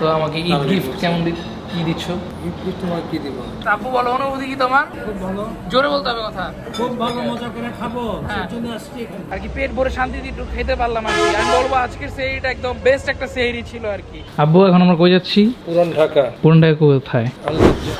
তো আমাকে ঈদ গিফট কেমন কি দিচ্ছ? ঈদ গিফট তোমার কি দিব? আপু বলো, অনুভূতি কি তোমার? খুব ভালো, জোরে বলতে হবে কথা। খুব ভালো, মজা করে খাবো, হ্যাঁ। সেজন্য আসছি এখানে। আর কি পেট ভরে শান্তি দিয়ে একটু খেতে পারলাম আর কি। আমি বলবো আজকের সেহরিটা একদম বেস্ট একটা সেহরি ছিল আর কি। আব্বু এখন আমরা কই যাচ্ছি? পুরান ঢাকা। পুরান ঢাকা কোথায়? আলরাজ্জা।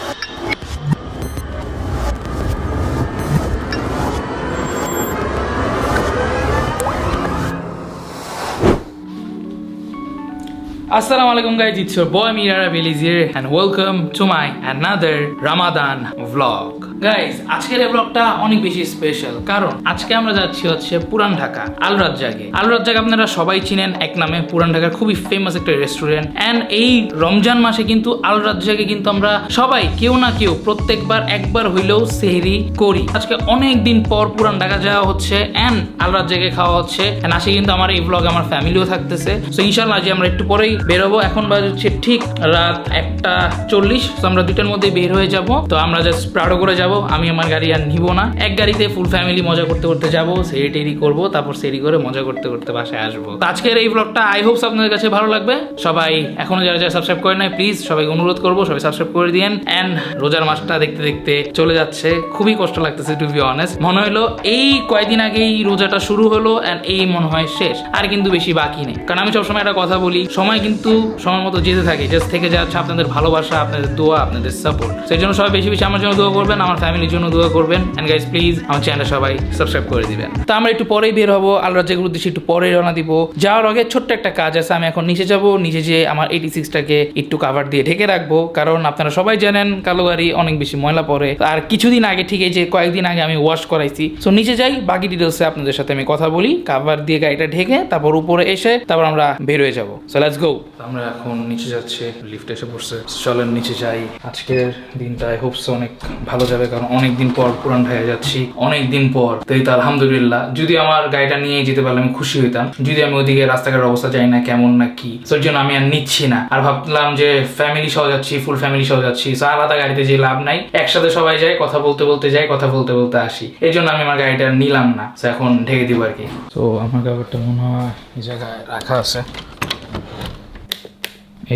Assalamu alaikum guys, it's your boy Mirara Beliz here and welcome to my another Ramadan vlog. Guys আজকের এই ব্লগটা অনেক বেশি স্পেশাল, কারণ আজকে আমরা যাচ্ছি হচ্ছে পুরান ঢাকা আলরাজ্জাকে। আলরাজ্জাকে আপনারা সবাই চিনেন এক নামে, পুরান ঢাকার খুবই ফেমাস একটা রেস্টুরেন্ট। অ্যান্ড এই রমজান মাসে কিন্তু আলরাজ্জাকে কিন্তু আমরা সবাই কেউ না কেউ প্রত্যেকবার একবার হইলেও সেহরি করি। আজকে অনেক দিন পর পুরান ঢাকা যাওয়া হচ্ছে অ্যান্ড আলরাজ্জাকে খাওয়া হচ্ছে। অ্যান্ড আজকে কিন্তু আমার এই ব্লগ আমার ফ্যামিলিও থাকতেছে। সো ইনশাল্লাহ আজ আমরা একটু পরেই বেরোবো। এখন বাজে হচ্ছে ঠিক রাত 1:40। তো আমরা 2টার মধ্যে বের হয়ে যাব। তো আমরা জাস্ট প্রাডো করে যাব। আমি আমার গাড়ি আর নিব না, এক গাড়িতে ফুল ফ্যামিলি মজা করতে করতে যাবো, সেরি টেরি করবো, তারপর সেরি করে মজা করতে করতে বাসায় আসবো। তো আজকের এই ব্লগটা আই হোপস আপনাদের কাছে ভালো লাগবে। সবাই এখনো যারা যারা সাবস্ক্রাইব করে নাই, প্লিজ সবাইকে অনুরোধ করবো সবাই সাবস্ক্রাইব করে দিয়েন। অ্যান্ড রোজার মাসটা দেখতে দেখতে চলে যাচ্ছে, খুবই কষ্ট লাগতেছে টু বি অনেস্ট। মনে হলো এই কয়েকদিন আগেই রোজাটা শুরু হলো অ্যান্ড এই মনে হয় শেষ, আর কিন্তু বেশি বাকি নেই। কারণ আমি সবসময় একটা কথা বলি, সময় কিন্তু সময় মতো যেতে থাকে, জাস্ট থেকে যাচ্ছে আপনাদের ভালোবাসা, আপনাদের দোয়া, আপনাদের সাপোর্ট। সেই জন্য সবাই বেশি বেশি আমার জন্য দোয়া করবেন, আমার ফ্যামিলির জন্য দোয়া করবেন। এন্ড গাইস প্লিজ আমার চ্যানেলটা সবাই সাবস্ক্রাইব করে দিবেন। তো আমরা একটু পরেই বের হবো, আলরাজ্জাকের উদ্দেশ্যে একটু পরে রওনা দিব। যাওয়ার আগে ছোট্ট একটা কাজ আছে, আমি এখন নিচে যাব, নিচে যেয়ে আমার 86টাকে একটু কাভার দিয়ে ঢেকে রাখবো। কারণ আপনারা সবাই জানেন কালো গাড়ি অনেক বেশি ময়লা পড়ে। আর কিছুদিন আগে, ঠিক এই যে কয়েকদিন আগে আমি ওয়াশ করাইছি। সো নিচে যাই, বাকি ডিটেলসে আপনাদের সাথে আমি কথা বলি। কাভার দিয়ে গাড়িটা ঢেকে তারপর উপরে এসে তারপর আমরা বের হয়ে যাবো। So let's go. আমরা এখন নিচে যাচ্ছি, লিফট এসে পড়ছে, চলেন নিচে যাই। আজকের দিনটা আই হোপস অনেক ভালো যাবে, কারণ অনেকদিন পর পুরান ঢাকা যাচ্ছি, অনেকদিন পর। তো এই তো আলহামদুলিল্লাহ, যদি আমার গাড়িটা নিয়ে যেতে পারলে আমি খুশি হইতাম। যদি আমি ওদিকে রাস্তাঘাটের অবস্থা জানি না কেমন না কি, সেই জন্য আমি আর নিচ্ছি না। আর ভাবলাম যে ফ্যামিলি সহ যাচ্ছি, ফুল ফ্যামিলি সহ যাচ্ছি, সো আলাদা গাড়িতে যে লাভ নাই, একসাথে সবাই যায়, কথা বলতে বলতে যাই, কথা বলতে বলতে আসি। এই জন্য আমি আমার গাড়িটা নিলাম না, সো এখন ঢেকে দিব আর কি। তো আমার কাপড়টা মনে হয় এই জায়গায় রাখা আছে,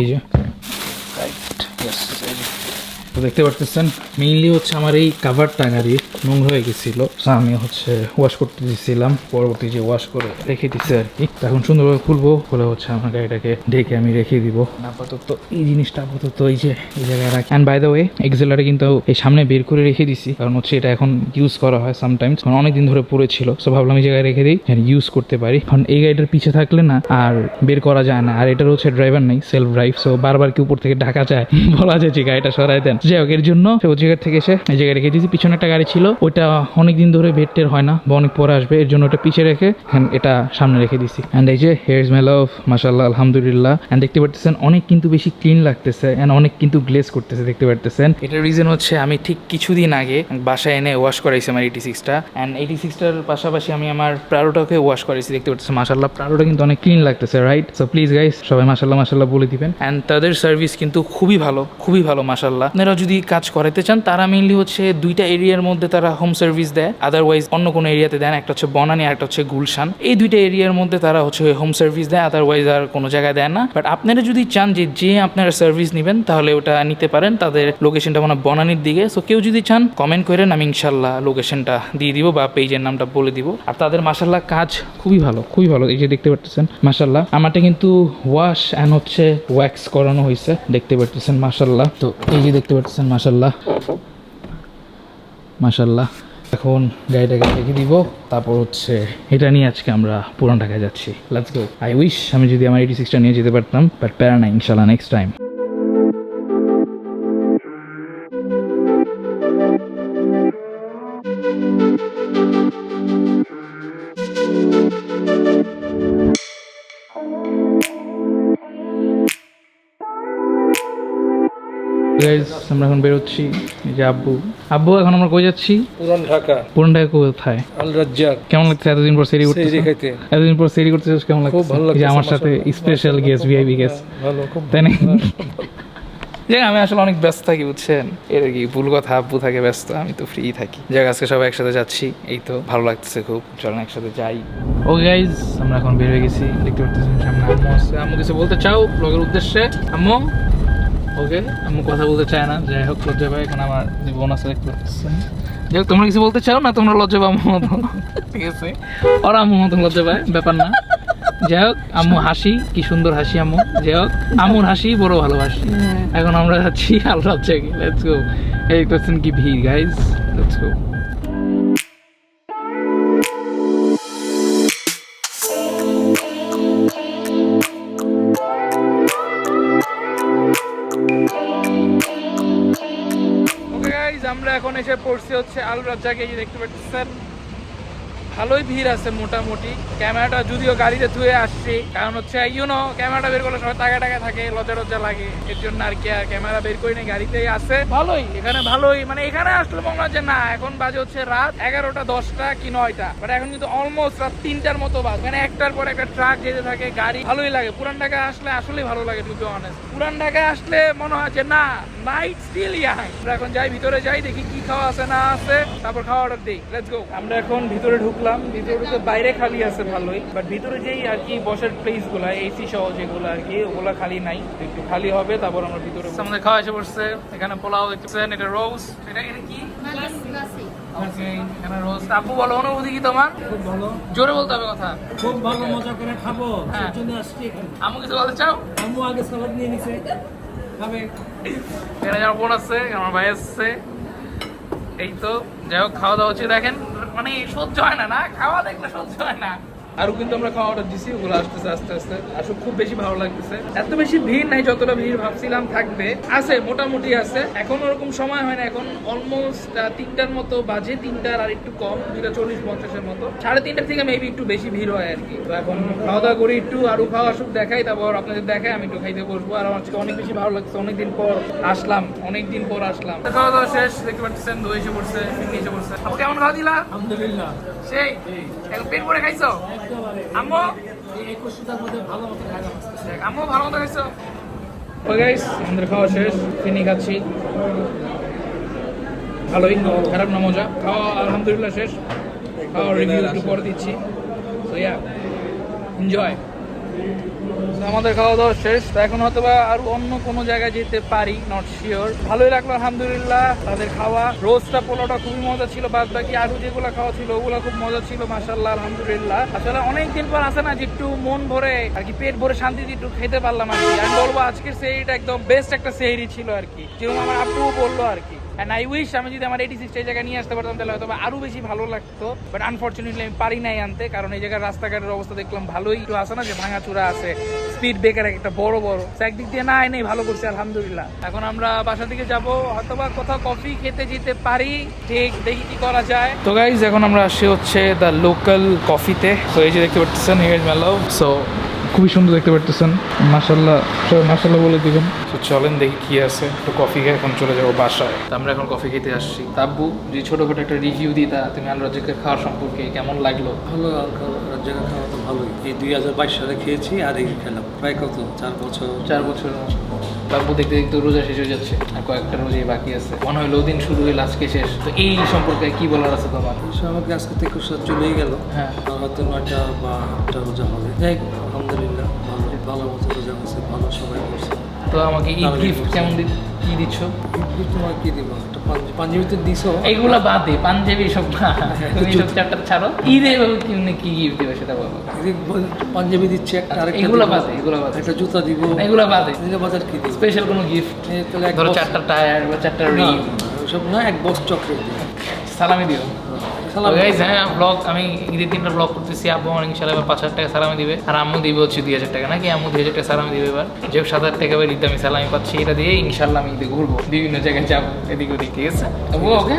এই যে তো দেখতে পারতেছেন। মেইনলি হচ্ছে আমার এই কাভারটা গাড়ির নোংরা হয়ে গেছিল, আমি হচ্ছে ওয়াশ করতে দিয়েছিলাম, পরবর্তী যে ওয়াশ করে রেখে দিচ্ছে আর কি। এখন সুন্দরভাবে খুলবো, খুলে হচ্ছে আমার গাড়িটাকে ঢেকে আমি রেখে দিব। আপাতত এই জিনিসটা আপাতত এই যে এই জায়গায় রাখি। অ্যান্ড বাই দ্য ওয়ে এক্সেলারে কিন্তু এই সামনে বের করে রেখে দিছি, কারণ হচ্ছে এটা এখন ইউজ করা হয় সামটাইমস, কারণ অনেকদিন ধরে পড়েছিল। সো ভাবলাম এই জায়গায় রেখে দিই, ইউজ করতে পারি। কারণ এই গাড়িটার পিছে থাকলে না আর বের করা যায় না, আর এটার হচ্ছে ড্রাইভার নাই, সেলফ ড্রাইভ। সো বারবার কি উপর থেকে ঢাকা যায়, বলা যায় যে গাড়িটা সরাই দেন। যাই হোক, এর জন্য ওই জায়গা থেকে এসে এই জায়গায় রেখে দিয়েছি। পিছনে একটা গাড়ি ছিল, ওইটা অনেকদিন ধরে ভেট্টের হয় না বা অনেক পরে আসবে, এর জন্য ওটা পিছিয়ে রেখে এটা সামনে রেখে দিছি। অ্যান্ড এই যে হেয়ার স্মেল অফ মাশাআল্লাহ আলহামদুলিল্লাহ। অ্যান্ড দেখতে পারতেছেন অনেক কিন্তু বেশি ক্লিন লাগতেছে অ্যান্ড অনেক কিন্তু গ্লেজ করতেছে, দেখতে পারতেছেন। এটার রিজন হচ্ছে আমি ঠিক কিছুদিন আগে বাসায় এনে ওয়াশ করাইছি আমার 86টা। অ্যান্ড 86টার পাশাপাশি আমি আমার প্রাডোটাকে ওয়াশ করাইছি, দেখতে পারতেছেন মাশাআল্লাহ প্রাডোটা কিন্তু অনেক ক্লিন লাগতেছে, রাইট? সো প্লিজ গাইস সবাই মাশাআল্লাহ মাশাআল্লাহ বলে দিবেন। অ্যান্ড তাদের সার্ভিস কিন্তু খুবই ভালো, খুবই ভালো মাশাআল্লাহ। আপনারা যদি কাজ করাইতে চান, তারা মেইনলি হচ্ছে 2টা এরিয়ার মধ্যে তারা হোম সার্ভিস দেয়, আদারওয়াইজ অন্য কোনো এরিয়াতে দেন। একটা হচ্ছে বনানী আর একটা হচ্ছে গুলশান। এই 2টা এরিয়ার মধ্যে তারা হচ্ছে হোম সার্ভিস দেয়, আদারওয়াইজ আর কোনো জায়গায় দেয় না। বাট আপনারা যদি চান যে আপনারা সার্ভিস নেবেন, তাহলে ওটা নিতে পারেন। তাদের লোকেশনটা মানে বনানীর দিকে। সো কেউ যদি চান কমেন্ট করেন, আমি ইনশাল্লাহ লোকেশনটা দিয়ে দিব বা পেজের নামটা বলে দিব। আর তাদের মাশাল্লাহ কাজ খুবই ভালো, খুবই ভালো। এই যে দেখতে পাচ্ছেন মাশাল্লাহ, আমারটা কিন্তু ওয়াশ অ্যান্ড হচ্ছে ওয়্যাক্স করানো হয়েছে, দেখতে পাচ্ছেন মাশাল্লাহ। তো এই যে দেখতে পাচ্ছেন মাশাল্লাহ মাশাল্লাহ। এখন গাড়িটাকে রেখে দিব, তারপর হচ্ছে এটা নিয়ে আজকে আমরা পুরান ঢাকায় যাচ্ছি। Let's go. আই উইশ আমি যদি আমার 86টা নিয়ে যেতে পারতাম, বাট প্যারা নাই, ইনশাল্লাহ নেক্সট টাইম। আমরা এখন বেরোচ্ছি। এই যে আব্বু এখন আমরা কই যাচ্ছি? পুরান ঢাকা। পুরান ঢাকা কোথায়? আলরাজ্জা। কেমন লাগছে এতদিন পর সেরি করতেছিস? এতদিন পর সেরি করতেছিস, কেমন লাগছে? খুব ভালো লাগছে। আমার সাথে স্পেশাল গেস্ট, ভিআইপি গেস্ট, ভালো, খুব তাই না? যে আমি আসলে অনেক ব্যস্ত থাকি বুঝছেন, এর কি ভুল কথা, আব্বু থাকে ব্যস্ত, আমি তো ফ্রি থাকি। যাক আজকে সবাই একসাথে যাচ্ছি, এই তো ভালো লাগতেছে খুব, চলেন একসাথে যাই। ওকে গাইজ, আমরা এখন বের হয়ে গেছি, দেখতে পাচ্ছেন সামনে আম্মু আছে। আম্মু কিছু বলতে চাও ব্লগের উদ্দেশ্যে? আম্মু ওকে, আম্মু কথা বলতে চায় না, যাই হোক লজ্জা পাই, এখন আমার যে বোন আছে দেখতে পাচ্ছেন। যাই হোক, তোমরা কিছু বলতে চাও না, তোমরা লজ্জা পাও আম্মু মতো, ঠিক আছে? ওরা আম্মু মতন লজ্জা পায়, ব্যাপার না। যাই হোক, আম্মু হাসি, কি সুন্দর হাসি আম্মু। যাই হোক, আম্মুর হাসি বড় ভালোবাসি। এখন আমরা যাচ্ছি আলরাত জায়গা, লেটস গো। এই করছেন কি ভিড় গাইজ, লেটস গো। আমরা এখন এসে পড়ছি হচ্ছে আল রাজ্জাকে, দেখতে পাচ্ছেন ভালোই ভিড় আছে মোটামুটি। ক্যামেরাটা যদিও গাড়িতে ধুয়ে আসছি, কারণ হচ্ছে ক্যামেরাটা বের করলে সবাই টাকা টাকা থাকে, লজ্জা লজ্জা লাগে, এর জন্য আর কি আর ক্যামেরা বের করি না, গাড়িতেই আছে। ভালোই এখানে, ভালোই মানে এখানে আসলে মনে হয় যে না, এখন বাজে হচ্ছে রাত 11টা 10টা কি 9টা, বাট এখন কিন্তু অলমোস্ট রাত 3টার মতো বাজ। মানে একটার পর একটা ট্রাক যেতে থাকে, গাড়ি। ভালোই লাগে পুরান ঢাকায় আসলে, আসলেই ভালো লাগে টু বি অনেস্ট। পুরান ঢাকায় আসলে মনে হয় যে না, নাইট স্টিল ইয়াং। আমরা এখন যাই, ভিতরে যাই, দেখি কি খাওয়া আছে না আছে, তারপর খাওয়া অর্ডার দিই। Let's go. আমরা এখন ভিতরে ঢুকলাম, ভিতরে তো বাইরে খালি আছে ভালোই, বাট ভিতরে যেই আর কি বসার প্লেস গুলা, এসি সহ যেগুলো আর কি, ওগুলা খালি নাই, একটু খালি হবে, তারপর আমরা ভিতরে। আমাদের খাওয়া এসে পড়ছে, এখানে পোলাও দেখতেছেন, এটা রোজ, এটা কি? ওকে, এখানে রোজ। আপু বলো অনুভূতি কি তোমার? খুব ভালো, জোরে বলতে হবে কথা। খুব ভালো, মজা করে খাবো, হ্যাঁ। সেই জন্য আসছি এখানে। আম্মু কিছু বলতে চাও? আম্মু আগে সালাদ নিয়ে নিছে, খাবে। এখানে আমার বোন আছে, আমার ভাই আসছে, এই তো। যাই হোক, খাওয়া দাওয়া হচ্ছে, দেখেন মানে সহ্য হয় না, না খাওয়া দেখলে সহ্য হয় না। আরো কিন্তু আমরা খাওয়া অর্ডার দিছি, ওগুলো আসতেছে আস্তে আস্তে। আসলে খুব বেশি ভালো লাগতেছে, এত বেশি ভিড় নাই, যতটা ভিড় ভাবছিলাম থাকবে। আছে মোটামুটি আছে, এখন ওরকম সময় হয় না, এখন অলমোস্ট 3টার মতো বাজে, 3টার আর একটু কম, 2:40-50-এর মতো। 3:30টার থেকে মেবি একটু বেশি ভিড় হয় আর কি। তো এখন খাওয়া দাওয়া করি, একটু আরো খাওয়া আসুক দেখাই, তারপর আপনাদের দেখাই, আমি একটু খাইতে বসবো। আর আমার অনেক বেশি ভালো লাগছে, অনেকদিন পর আসলাম, অনেকদিন পর আসলাম। খাওয়া দাওয়া শেষ, দেখতে পাচ্ছেন দই এসে পড়ছে, চিংড়ি এসে পড়ছে। আপু কেমন খাওয়া দিলা? আলহামদুলিল্লাহ, সেই এখন পেট ভরে খাইছো? একেবারে আম্মু এই 21টার মধ্যে ভালো মতো খাওয়া যাচ্ছে। আম্মু ভালো মতো খাইছো? ওকে গাইস, আমাদের খাওয়া শেষ, ফিনি খাচ্ছি। ভালোই, খারাপ না, মজা। খাওয়া আলহামদুলিল্লাহ শেষ, খাওয়ার রিভিউ একটু পরে দিচ্ছি। So yeah, enjoy. আমাদের খাওয়া দাওয়া শেষ, তো এখন হয়তো বা আর অন্য কোনো জায়গায় যেতে পারি, নট শিওর। ভালোই লাগলো আলহামদুলিল্লাহ, তাদের খাওয়া। রোজটা পোলাওটা খুবই মজা ছিল, বাদ বাকি আরো যেগুলো খাওয়া ছিল ওগুলো খুব মজা ছিল, মাশাআল্লাহ আলহামদুলিল্লাহ। আসলে অনেকদিন পর আছে না যে একটু মন ভরে আর কি, পেট ভরে শান্তিতে একটু খেতে পারলাম আর কি। আমি বলবো আজকের সেহরিটা একদম বেস্ট একটা সেহরি ছিল আর কি, যেরকম আমার আব্বুও বললো আর কি। অ্যান্ড আই উইশ আমি যদি আমার 86 এই জায়গায় নিয়ে আসতে পারতাম, তাহলে হয়তো আরো বেশি ভালো লাগতো, বাট আনফর্চুনেটলি আমি পারি নাই আনতে, কারণ এই জায়গার রাস্তাঘাটের অবস্থা দেখলাম ভালোই একটু আছে না, যে ভাঙাচুরা আছে, স্পিড ব্রেকার একটা বড় বড়, একদিক দিয়ে না এনেই ভালো করছে আলহামদুলিল্লাহ। এখন আমরা বাসা দিকে যাব, হয়তো বা কোথাও কফি খেতে যেতে পারি, ঠিক দেখি কি করা যায়। তো গাইজ, এখন আমরা আসি হচ্ছে দ্য লোকাল কফিতে। তো এই যে দেখতে পাচ্ছেন হিয়ার মেলাও, সো খুবই সুন্দর দেখতে পারতেছেন, মাশাআল্লাহ, সবাই মাশাআল্লাহ বলে দিবেন। তো চলেন দেখি কি আছে, তো কফি খেয়ে এখন চলে যাবো বাসায়। তো আমরা এখন কফি খেতে আসছি। তাব্বু, যে ছোটখাটো একটা রিভিউ দিতা তুমি আল রাজ্জাকের খাওয়ার সম্পর্কে, কেমন লাগলো? ভালো, জায়গা খাওয়া তো ভালোই। এই 2022 সালে খেয়েছি, আর এই খেলাম প্রায় কত 4 বছর। 4 বছর। তাব্বু দেখতে দেখতে রোজা শেষ হয়ে যাচ্ছে, আর কয়েকটা রোজাই বাকি আছে, মনে হলো দিন শুরু হইল আজকে শেষ। তো এই সম্পর্কে কি বলার আছে তোমার? সে আমাকে আজকে 21 সাল চলেই গেল, হ্যাঁ, আর হয়তো 9টা বা 8টা রোজা হবে। যাই হোক, আলহামদুলিল্লাহ ভালো, ভালো মতো রোজা হচ্ছে, ভালো সবাই করছে। তো আমাকে ঈদ গিফট কেমন কি দিচ্ছ? ঈদ তোমার কি দিব? একটা পাঞ্জাবি তো দিছো। এইগুলা বাদে পাঞ্জাবি সব না, তুমি সব চ্যাপ্টার ছাড়ো। ঈদে কি গিফট দিবে সেটা বলো। পাঞ্জাবি দিচ্ছে একটা, আরেকটা এগুলা বাদে, এগুলা বাদে, একটা জুতা দিব, এগুলা বাদে। এগুলো বাজার কি দিব? স্পেশাল কোনো গিফট তাহলে ধরো 4টা টায়ার বা 4টা রিং, ওসব না, এক বক্স চকলেট দিব, সালামি দিও। সালামি। হ্যাঁ, ব্লগ আমি ঈদের দিনটা ব্লগ করতেছি। আব্বু আমার ইনশাল্লাহ 5,000 টাকা সালামি দিবে, আর আম্মু দিবে হচ্ছে 2,000 টাকা, নাকি আম্মু 2,000 টাকা সালামি দিবে। এবার যে 7,000 টাকা এবার ঈদে আমি সালামি পাচ্ছি, এটা দিয়ে ইনশাল্লাহ আমি ঈদে ঘুরবো, বিভিন্ন জায়গায় যাবো এদিক ওদিক, ঠিক আছে? ওকে,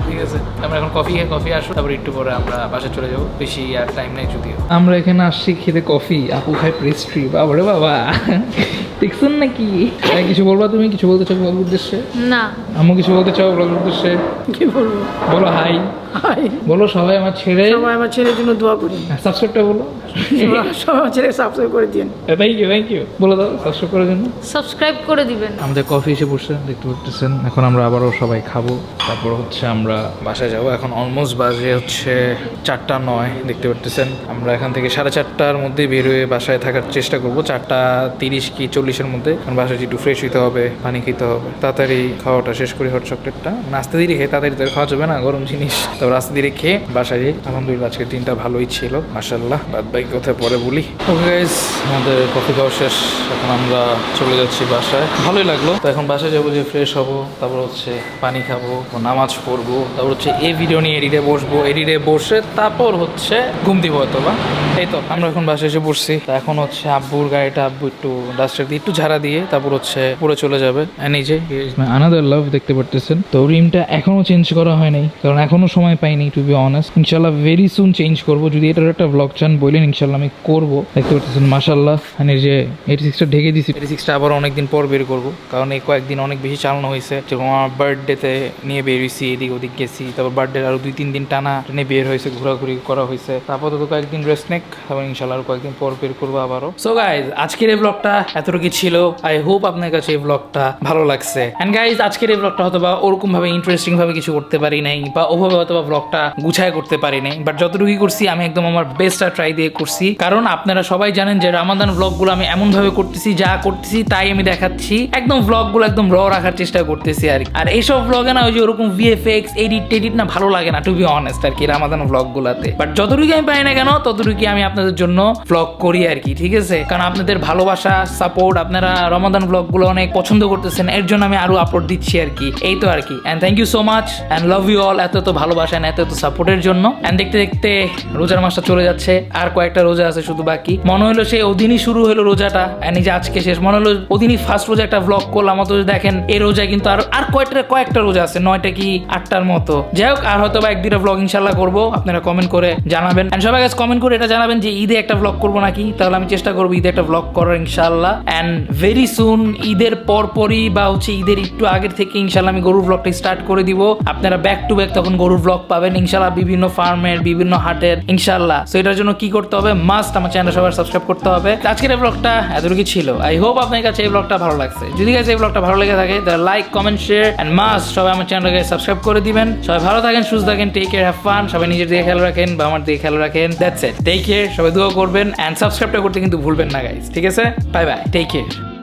ঠিক আছে। আমরা এখন কফি আসো, তারপর একটু পরে আমরা বাসা চলে যাবো, বেশি আর টাইম নেই যদিও। আমরা এখানে আসছি খেতে কফি, আপু খাই পেস্ট্রি, বাবারে বাবা। দেখছেন নাকি কিছু বলবা, তুমি কিছু বলতে চাও ব্লগের উদ্দেশ্যে? না আম্মু কিছু বলতে চাও ব্লগের উদ্দেশ্যে? কি বলবো? বলো হাই। হাই, বলো সবাই আমার ছেড়ে সবাই আমার ছেলের জন্য দোয়া করি। সাবস্ক্রাইবটা বলো। সবাই আমার ছেলেকে সাবস্ক্রাইব করে দিন। থ্যাংক ইউ বলে দাও সাবস্ক্রাইব করার জন্য। সাবস্ক্রাইব করে দিবেন। আমাদের কফি এসে বসছে, দেখতে পাচ্ছেন। এখন আমরা আবারও সবাই খাবো, তারপর হচ্ছে আমরা বাসায় যাব। এখন অলমোস্ট বাজে হচ্ছে 4:09, দেখতে পাচ্ছেন। আমরা এখান থেকে 4:30টার মধ্যে বের হয়ে বাসায় থাকার চেষ্টা করবো, 4:30 কি 40-এর মধ্যে। কারণ বাসায় একটু ফ্রেশ হতে হবে, পানি খেতে হবে, তাড়াতাড়ি খাওয়াটা শেষ করি। হট চকলেটটা নাস্তা দিয়ে খেয়ে তাড়াতাড়ি তো খাওয়া যাবে না, গরম জিনিস। তো রাস্তা দিয়ে খেয়ে বাসায় যাই। আলহামদুলিল্লাহ আজকের দিনটা ভালোই ছিল মাশাআল্লাহ। বাদ বাকি কথা পরে বলি। ওকে গাইস, আমাদের কফি খাওয়া শেষ, এখন আমরা চলে যাচ্ছি বাসায়। ভালোই লাগলো। তো এখন বাসায় যাবো, যে ফ্রেশ হবো, তারপর হচ্ছে পানি খাবো, নামাজ পড়বো, তারপর হচ্ছে এই ভিডিও নিয়ে এডিটে বসবো, এডিটে বসে তারপর হচ্ছে ঘুম দিব হয়তো বা। এই তো আমরা এখন বাসায় এসে বসছি। তো এখন হচ্ছে আব্বুর গাড়িটা আব্বু একটু ডাস্টার দিয়ে একটু ঝাড়া দিয়ে তারপর হচ্ছে পুরো চলে যাবে। এই যে আনাদার লাভ দেখতে পারতেছেন। তো রিমটা এখনো চেঞ্জ করা হয় নাই, কারণ এখনো সময় পাইনি টু বি অনেস্ট। ইনশাল্লাহ ভেরি সুন চেঞ্জ করবো। যদি এটার একটা ব্লগ চান বললেন, ইনশাল্লাহ আমি করবো। দেখতে পারতেছেন মাশাল্লাহ। মানে যে 86টা ঢেকে দিছি, 86টা আবার অনেকদিন পর বের করবো, কারণ এই কয়েকদিন অনেক বেশি চালানো হয়েছে। যেরকম আমার বার্থডেতে নিয়ে বের হয়েছি, এদিক ওদিক গেছি, তারপর বার্থডে আরো 2-3 দিন টানা ট্রেনে বের হয়েছে, ঘোরাঘুরি করা হয়েছে। তারপর তো কয়েকদিন রেস্ট নেক, তারপর ইনশাল্লাহ আরো কয়েকদিন পর বের করবো আবারও। সো গাইজ, আজকের এই ব্লগটা এতটুকু ছিল। আই হোপ আপনার কাছে এই ব্লগটা ভালো লাগছে। এন্ড গাইজ, আজকের এই ব্লগটা হয়তো বা ওরকম ভাবে ইন্টারেস্টিং ভাবে কিছু করতে পারি নাই, বা ওভাবে হয়তো বা ব্লগটা গুছায় করতে পারি নাই, বাট যতটুকুই করছি আমি একদম আমার বেস্টটা ট্রাই দিয়ে করছি। কারণ আপনারা সবাই জানেন যে রামাদান ব্লগগুলো আমি এমন ভাবে করতেছি, যা করতেছি তাই আমি দেখাচ্ছি। একদম ব্লগগুলো একদম র রাখার চেষ্টা করতেছি আর কি। আর এইসব ব্লগে না ওই যে ওরকম ভিএফএক্স এডিট না ভালো লাগে না টু বি অনেস্ট আর কি রামাদান ব্লগগুলোতে। বাট যতটুকু আমি পাই না কেন ততটুকু আমি আপনাদের জন্য ব্লগ করি আর কি, ঠিক আছে? কারণ আপনাদের ভালোবাসা সাপোর্ট, আপনারা রমাদান ব্লগগুলো অনেক পছন্দ করতেছেন, এর জন্য আমি আরো আপলোড দিচ্ছি আর কি। এই তো আর কি। And thank you so much and love you all, এত ভালোবাসা এত সাপোর্টের জন্য। এন্ড দেখতে দেখতে রোজার মাসটা চলে যাচ্ছে, আর কয়েকটা রোজা আছে শুধু বাকি। মনে হলো সেই ওদিনই শুরু হলো রোজাটা, এন্ড যে আজকে শেষ। মনে হলো ওদিনই ফার্স্ট রোজা একটা ব্লগ করলাম, অত দেখেন এই রোজায় কিন্তু আর কয়েকটা রোজা আছে, 9টা কি 8টার মতো। যাই হোক, আর হয়তো বা 1-2টা ব্লগ ইনশাল্লাহ করবো। আপনারা কমেন্ট করে জানাবেন, এন্ড সবাই কমেন্ট করে এটা জানাবেন যে ঈদে একটা ব্লগ করবো নাকি। তাহলে আমি চেষ্টা করবো ঈদে একটা ব্লগ করার ইনশাল্লাহ। এন্ড ভেরি সুন ঈদের পরপরই বা হচ্ছে ঈদের একটু আগের থেকে ইনশাল্লাহ আমি গরুর ব্লগটা স্টার্ট করে দিব। আপনারা ব্যাক টু ব্যাক তখন গরুর ব্লগ পাবেন ইনশাল্লাহ, বিভিন্ন ফার্মের, বিভিন্ন হাটের ইনশাল্লাহ। সো এটার জন্য কি করতে হবে, মাস্ট আমার চ্যানেল সবাই সাবস্ক্রাইব করতে হবে। আজকের এই ব্লগটা এতটুকু ছিল। আই হোপ আপনার কাছে এই ব্লগটা ভালো লাগছে। যদি কাছে এই ব্লগটা ভালো লেগে থাকে তাহলে like, comment, share and must সবাই আমার চ্যানেলকে সাবস্ক্রাইব করে দিবেন। সবাই ভালো থাকেন, সুস্থ থাকেন, টেক কেয়ার, হ্যাভ ফান। সবাই নিজের দিকে খেয়াল রাখেন বা আমার দিকে খেয়াল রাখেন। That's it, take care. সবাই দোয়া করবেন এন্ড সাবস্ক্রাইবটা করতে কিন্তু ভুলবেন না গাইস, ঠিক আছে? Bye bye, take care.